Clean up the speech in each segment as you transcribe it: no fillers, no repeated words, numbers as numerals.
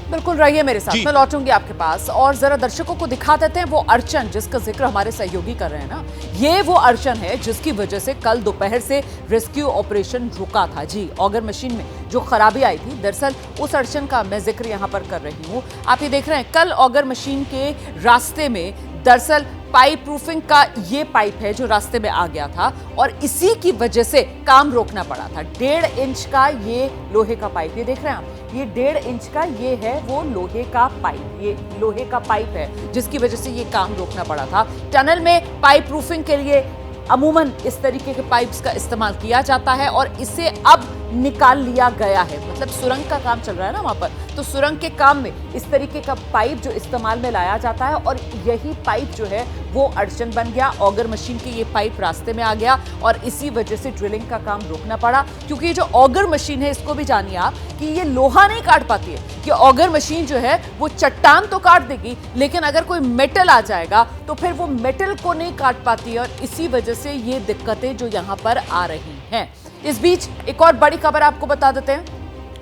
बिल्कुल, रहिए मेरे साथ, मैं लौटूंगी आपके पास और जरा दर्शकों को दिखा देते हैं वो अड़चन जिसका जिक्र हमारे सहयोगी कर रहे हैं ना। ये वो अड़चन है जिसकी वजह से कल दोपहर से रेस्क्यू ऑपरेशन रुका था। जी, ऑगर मशीन में जो खराबी आई थी, दरअसल उस अड़चन का मैं जिक्र यहां पर कर रही हूं। आप ये देख रहे हैं, कल ऑगर मशीन के रास्ते में दरअसल पाइप प्रूफिंग का ये पाइप है जो रास्ते में आ गया था और इसी की वजह से काम रोकना पड़ा था। 1.5 इंच का ये लोहे का पाइप, ये देख रहे हैं आप, ये 1.5 इंच का ये है वो लोहे का पाइप, ये लोहे का पाइप है जिसकी वजह से ये काम रोकना पड़ा था। टनल में पाइप प्रूफिंग के लिए अमूमन इस तरीके के पाइप्स का इस्तेमाल किया जाता है और इसे अब निकाल लिया गया है। मतलब सुरंग का काम चल रहा है ना वहां पर, तो सुरंग के काम में इस तरीके का पाइप जो इस्तेमाल में लाया जाता है और यही पाइप जो है वो अड़चन बन गया। ऑगर मशीन के ये पाइप रास्ते में आ गया और इसी वजह से ड्रिलिंग का काम रोकना पड़ा। क्योंकि ये जो ऑगर मशीन है, इसको भी जानिए आप कि ये लोहा नहीं काट पाती है। कि ऑगर मशीन जो है वो चट्टान तो काट देगी, लेकिन अगर कोई मेटल आ जाएगा तो फिर वो मेटल को नहीं काट पाती है और इसी वजह से ये दिक्कतें जो यहां पर आ रही हैं। इस बीच एक और बड़ी खबर आपको बता देते हैं।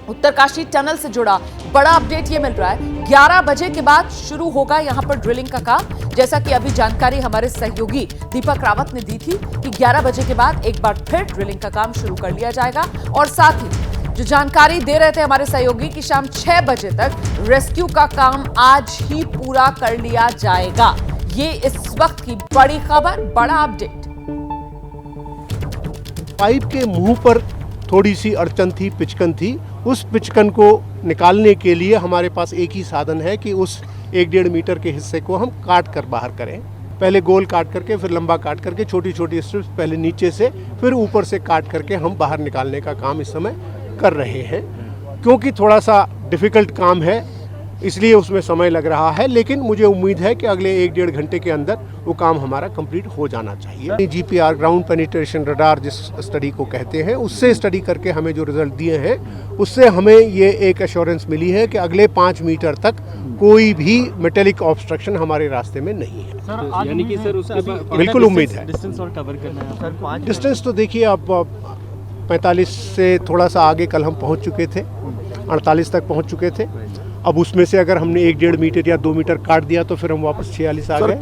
उत्तरकाशी टनल से जुड़ा बड़ा अपडेट ये मिल रहा है। 11 बजे के बाद शुरू होगा यहां पर ड्रिलिंग का काम। जैसा कि अभी जानकारी हमारे सहयोगी दीपक रावत ने दी थी कि 11 बजे के बाद एक बार फिर ड्रिलिंग का काम शुरू कर लिया जाएगा और साथ ही जो जानकारी दे रहे थे हमारे सहयोगी कि शाम 6 बजे तक रेस्क्यू का काम आज ही पूरा कर लिया जाएगा। ये इस वक्त की बड़ी खबर, बड़ा अपडेट। पाइप के मुंह पर थोड़ी सी अड़चन थी, पिचकन थी। उस पिचकन को निकालने के लिए हमारे पास एक ही साधन है कि उस 1-1.5 मीटर के हिस्से को हम काट कर बाहर करें। पहले गोल काट करके, फिर लंबा काट करके, छोटी छोटी स्ट्रिप्स पहले नीचे से फिर ऊपर से काट करके हम बाहर निकालने का काम इस समय कर रहे हैं। क्योंकि थोड़ा सा डिफ़िकल्ट काम है इसलिए उसमें समय लग रहा है, लेकिन मुझे उम्मीद है कि अगले 1-1.5 घंटे के अंदर वो काम हमारा कंप्लीट हो जाना चाहिए। जीपीआर, ग्राउंड पेनिट्रेशन रडार जिस स्टडी को कहते हैं, उससे स्टडी करके हमें जो रिजल्ट दिए हैं उससे हमें ये एक एश्योरेंस मिली है कि अगले 5 मीटर तक कोई भी मेटेलिक ऑब्स्ट्रक्शन हमारे रास्ते में नहीं है। सर, यानी कि सर उसके बिल्कुल उम्मीद है। डिस्टेंस और कवर करना है सर। डिस्टेंस तो देखिए, आप 45 से थोड़ा सा आगे कल हम पहुँच चुके थे, 48 तक पहुँच चुके थे। अब उसमें से अगर हमने 1-1.5 मीटर या 2 मीटर काट दिया तो फिर हम वापस 46 आ गए।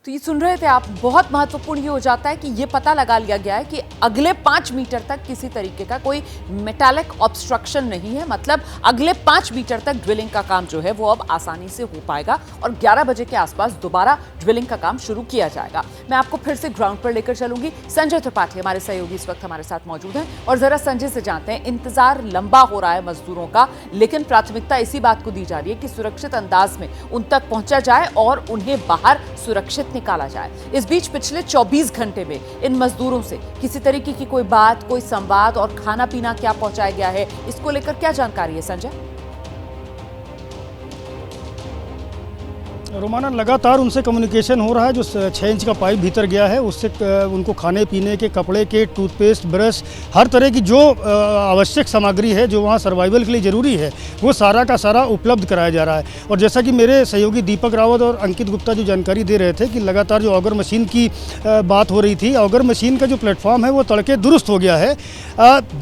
तो ये सुन रहे थे आप, बहुत महत्वपूर्ण ये हो जाता है कि ये पता लगा लिया गया है कि अगले 5 मीटर तक किसी तरीके का कोई मेटालिक ऑब्स्ट्रक्शन नहीं है। मतलब अगले 5 मीटर तक ड्रिलिंग का काम जो है वो अब आसानी से हो पाएगा और 11 बजे के आसपास दोबारा ड्रिलिंग का काम शुरू किया जाएगा। मैं आपको फिर से ग्राउंड पर लेकर चलूंगी। संजय त्रिपाठी हमारे सहयोगी इस वक्त हमारे साथ मौजूद हैं और जरा संजय से जानते हैं, इंतजार लंबा हो रहा है मजदूरों का, लेकिन प्राथमिकता इसी बात को दी जा रही है कि सुरक्षित अंदाज में उन तक पहुंचा जाए और उन्हें बाहर सुरक्षित निकाला जाए। इस बीच पिछले 24 घंटे में इन मजदूरों से किसी तरीके की कोई बात, कोई संवाद और खाना पीना क्या पहुंचाया गया है, इसको लेकर क्या जानकारी है संजय? रोमाना लगातार उनसे कम्युनिकेशन हो रहा है। जो 6 इंच का पाइप भीतर गया है उससे उनको खाने पीने के, कपड़े के, टूथपेस्ट, ब्रश, हर तरह की जो आवश्यक सामग्री है जो वहाँ सर्वाइवल के लिए ज़रूरी है वो सारा का सारा उपलब्ध कराया जा रहा है। और जैसा कि मेरे सहयोगी दीपक रावत और अंकित गुप्ता जो जानकारी दे रहे थे कि लगातार जो ऑगर मशीन की बात हो रही थी, ऑगर मशीन का जो प्लेटफॉर्म है वो तड़के दुरुस्त हो गया है।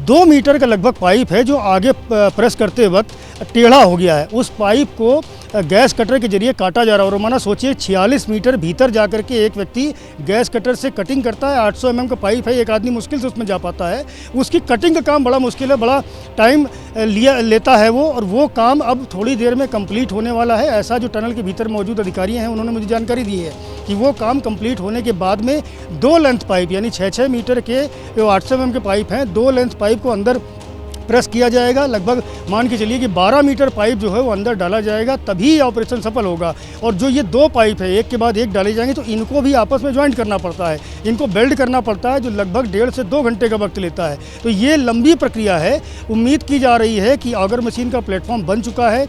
2 मीटर का लगभग पाइप है जो आगे प्रेस करते वक्त टेढ़ा हो गया है। उस पाइप को गैस कटर के जरिए काटा जा रहा है। और रोमाना सोचिए, 46 मीटर भीतर जाकर के एक व्यक्ति गैस कटर से कटिंग करता है। 800 mm का पाइप है, एक आदमी मुश्किल से उसमें जा पाता है। उसकी कटिंग का काम बड़ा मुश्किल है, बड़ा टाइम लेता है वो, और वो काम अब थोड़ी देर में कंप्लीट होने वाला है। ऐसा जो टनल के भीतर मौजूद अधिकारी हैं उन्होंने मुझे जानकारी दी है कि वो काम कंप्लीट होने के बाद में 2 लेंथ पाइप यानी 6-6 मीटर के जो 800 mm के पाइप हैं, 2 लेंथ पाइप को अंदर प्रेस किया जाएगा। लगभग मान के चलिए कि 12 मीटर पाइप जो है वो अंदर डाला जाएगा, तभी ऑपरेशन सफल होगा। और जो ये 2 पाइप है एक के बाद एक डाले जाएंगे तो इनको भी आपस में ज्वाइंट करना पड़ता है, इनको बेल्ट करना पड़ता है, जो लगभग 1.5 से 2 घंटे का वक्त लेता है। तो ये लंबी प्रक्रिया है। उम्मीद की जा रही है कि ऑगर मशीन का प्लेटफॉर्म बन चुका है,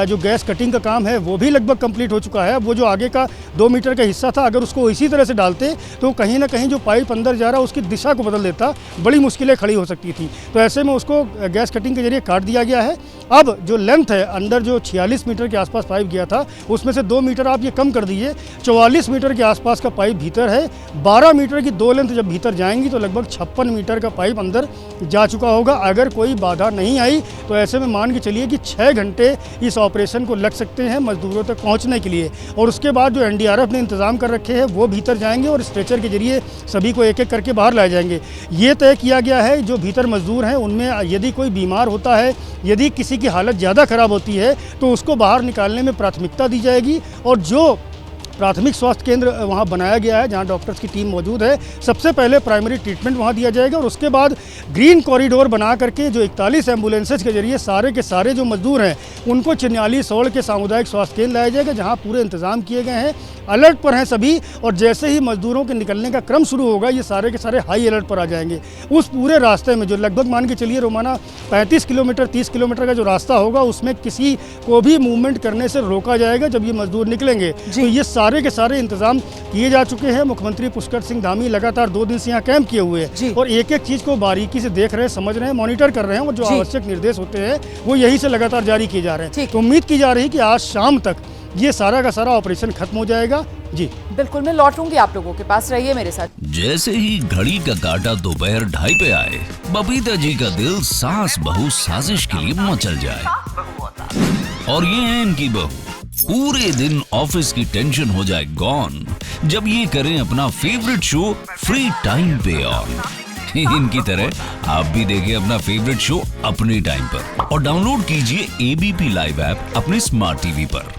जो गैस कटिंग का काम है वो भी लगभग कंप्लीट हो चुका है। वो जो आगे का 2 मीटर का हिस्सा था, अगर उसको इसी तरह से डालते तो कहीं ना कहीं जो पाइप अंदर जा रहा है उसकी दिशा को बदल देता, बड़ी मुश्किलें खड़ी हो सकती थी। तो ऐसे में उसको गैस कटिंग के जरिए काट दिया गया है। अब जो लेंथ है अंदर जो 46 मीटर के आसपास पाइप गया था उसमें से 2 मीटर आप ये कम कर दीजिए, 44 मीटर के आसपास का पाइप भीतर है। 12 मीटर की 2 लेंथ जब भीतर जाएंगी तो लगभग 56 मीटर का पाइप अंदर जा चुका होगा। अगर कोई बाधा नहीं आई तो ऐसे में मान के चलिए कि 6 घंटे इस ऑपरेशन को लग सकते हैं मजदूरों तक पहुँचने के लिए। और उसके बाद जो NDRF ने इंतज़ाम कर रखे हैं वो भीतर जाएंगे और स्ट्रेचर के जरिए सभी को एक एक करके बाहर लाए जाएंगे। ये तय किया गया है जो भीतर मजदूर हैं उनमें यदि कोई बीमार होता है, यदि किसी की हालत ज़्यादा ख़राब होती है तो उसको बाहर निकालने में प्राथमिकता दी जाएगी। और जो प्राथमिक स्वास्थ्य केंद्र वहाँ बनाया गया है जहाँ डॉक्टर्स की टीम मौजूद है, सबसे पहले प्राइमरी ट्रीटमेंट वहाँ दिया जाएगा और उसके बाद ग्रीन कॉरिडोर बना करके जो 41 एम्बुलेंसेज के जरिए सारे के सारे जो मजदूर हैं उनको चिन्याली सौड़ के सामुदायिक स्वास्थ्य केंद्र लाया जाएगा जहाँ पूरे इंतजाम किए गए हैं। अलर्ट पर हैं सभी और जैसे ही मजदूरों के निकलने का क्रम शुरू होगा ये सारे के सारे हाई अलर्ट पर आ जाएंगे। उस पूरे रास्ते में जो लगभग मान के चलिए रोमाना 35 किलोमीटर 30 किलोमीटर का जो रास्ता होगा उसमें किसी को भी मूवमेंट करने से रोका जाएगा जब ये मजदूर निकलेंगे। तो ये सारे के सारे इंतजाम किए जा चुके हैं। मुख्यमंत्री पुष्कर सिंह धामी लगातार 2 दिन से यहाँ कैंप किए हुए हैं और एक एक चीज़ को बारीकी से देख रहे हैं, समझ रहे हैं, मॉनिटर कर रहे हैं और जो आवश्यक निर्देश होते हैं वो यही से लगातार जारी किए जा रहे हैं। तो उम्मीद की जा रही है कि आज शाम तक ये सारा का सारा ऑपरेशन खत्म हो जाएगा। जी बिल्कुल, मैं लौटूंगी आप लोगों के पास, रहिए मेरे साथ। जैसे ही घड़ी का काटा दोपहर 2:30 पे आए, बबीता जी का दिल सास बहू साजिश के लिए मचल जाए। और ये है इनकी बहू, पूरे दिन ऑफिस की टेंशन हो जाए गॉन जब ये करें अपना फेवरेट शो फ्री टाइम पे ऑन। इनकी तरह आप भी देखिए अपना फेवरेट शो अपने टाइम पर और डाउनलोड कीजिए ABP लाइव ऐप अपने स्मार्ट टीवी पर।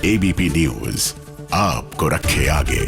ABP न्यूज आपको रखे आगे।